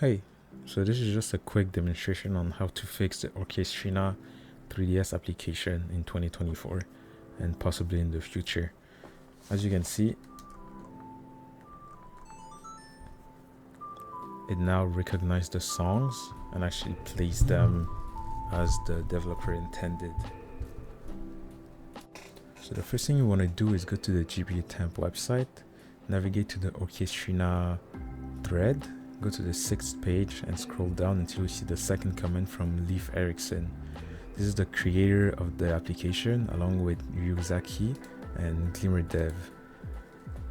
Hey, so this is just a quick demonstration on how to fix the Orchestrina 3DS application in 2024 and possibly in the future. As you can see, it now recognizes the songs and actually plays them as the developer intended. So the first thing you want to do is go to the GBAtemp website, navigate to the Orchestrina thread, go to the 6th page and scroll down until you see the second comment from Leif Erikson. This is the creator of the application along with Ryuzaki and GlimmerDev.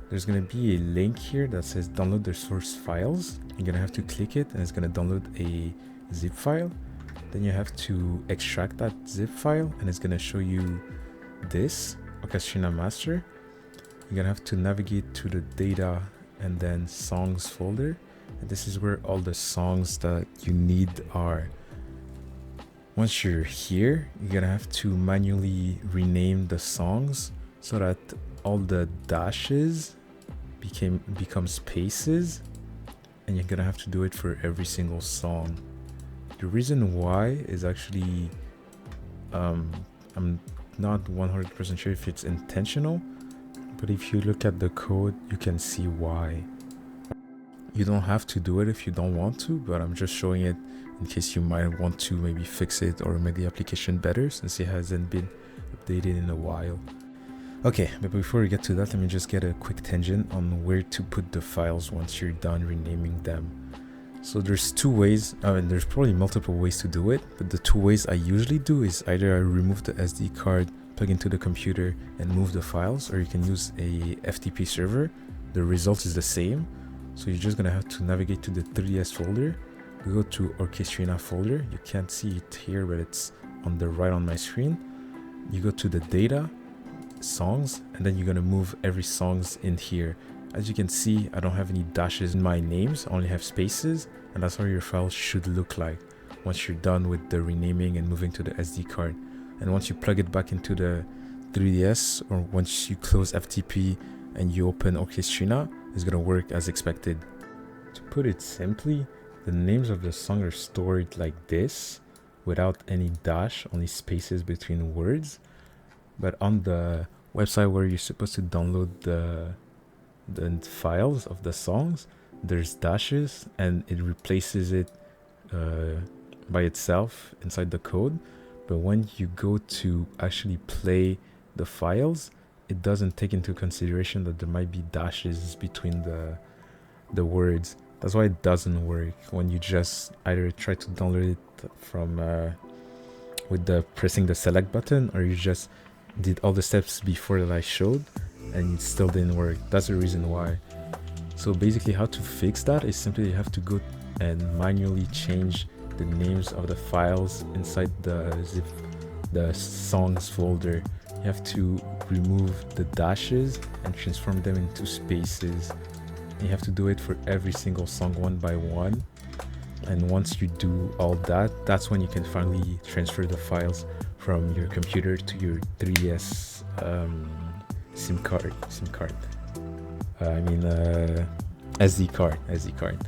There's going to be a link here that says download the source files. You're going to have to click it and it's going to download a zip file. Then you have to extract that zip file and it's going to show you this Orchestrina master. You're going to have to navigate to the data and then songs folder. And this is where all the songs that you need are. Once you're here, you're gonna have to manually rename the songs so that all the dashes become spaces, and you're gonna have to do it for every single song. The reason why is actually I'm not 100% sure if it's intentional, but if you look at the code you can see why. You don't have to do it if you don't want to, but I'm just showing it in case you might want to maybe fix it or make the application better since it hasn't been updated in a while. Okay, but before we get to that, let me just get a quick tangent on where to put the files once you're done renaming them. So there's two ways, there's probably multiple ways to do it, but the two ways I usually do is either I remove the SD card, plug into the computer and move the files, or you can use a FTP server. The result is the same. So you're just gonna have to navigate to the 3DS folder, go to Orchestrina folder. You can't see it here, but it's on the right on my screen. You go to the data, songs, and then you're gonna move every songs in here. As you can see, I don't have any dashes in my names, I only have spaces, and that's how your file should look like once you're done with the renaming and moving to the SD card. And once you plug it back into the 3DS, or once you close FTP and you open Orchestrina, it's gonna work as expected. To put it simply, the names of the song are stored like this, without any dash, only spaces between words. But on the website where you're supposed to download the files of the songs, there's dashes and it replaces it by itself inside the code. But when you go to actually play the files, it doesn't take into consideration that there might be dashes between the words. That's why it doesn't work when you just either try to download it from with the pressing the select button, or you just did all the steps before that I showed and it still didn't work. That's the reason why. So basically how to fix that is simply you have to go and manually change the names of the files inside the songs folder. You have to remove the dashes and transform them into spaces. You have to do it for every single song one by one. And once you do all that, that's when you can finally transfer the files from your computer to your 3DS SD card.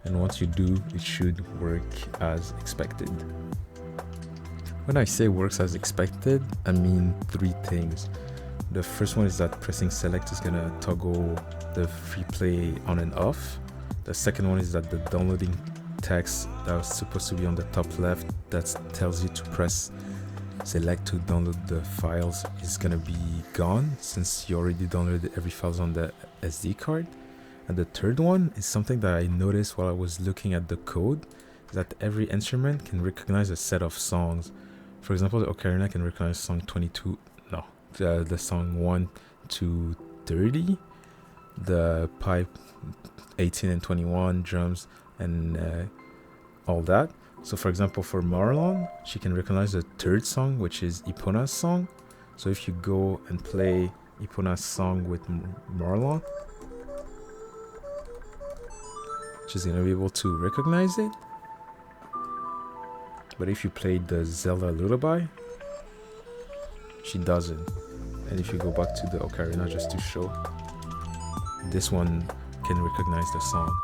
And once you do, it should work as expected. When I say works as expected, I mean three things. The first one is that pressing select is gonna toggle the free play on and off. The second one is that the downloading text that was supposed to be on the top left that tells you to press select to download the files is gonna be gone since you already downloaded every files on the SD card. And the third one is something that I noticed while I was looking at the code, is that every instrument can recognize a set of songs. For example, the ocarina can recognize song 22, the song 1 to 30, the pipe 18 and 21, drums, and all that. So for example, for Marlon, she can recognize the third song, which is Ipona's song. So if you go and play Ipona's song with Marlon, she's gonna be able to recognize it. But if you play the Zelda Lullaby, she doesn't. And if you go back to the ocarina just to show, this one can recognize the song.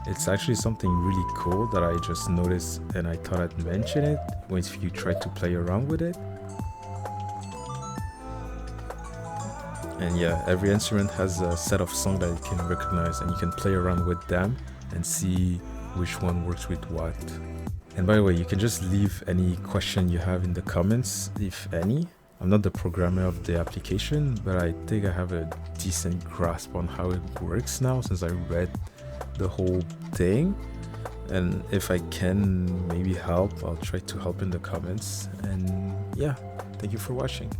It's actually something really cool that I just noticed and I thought I'd mention it once you try to play around with it. And yeah, every instrument has a set of songs that it can recognize, and you can play around with them and see which one works with what. And by the way, you can just leave any question you have in the comments, if any. I'm not the programmer of the application, but I think I have a decent grasp on how it works now since I read the whole thing. And if I can maybe help, I'll try to help in the comments. And yeah, thank you for watching.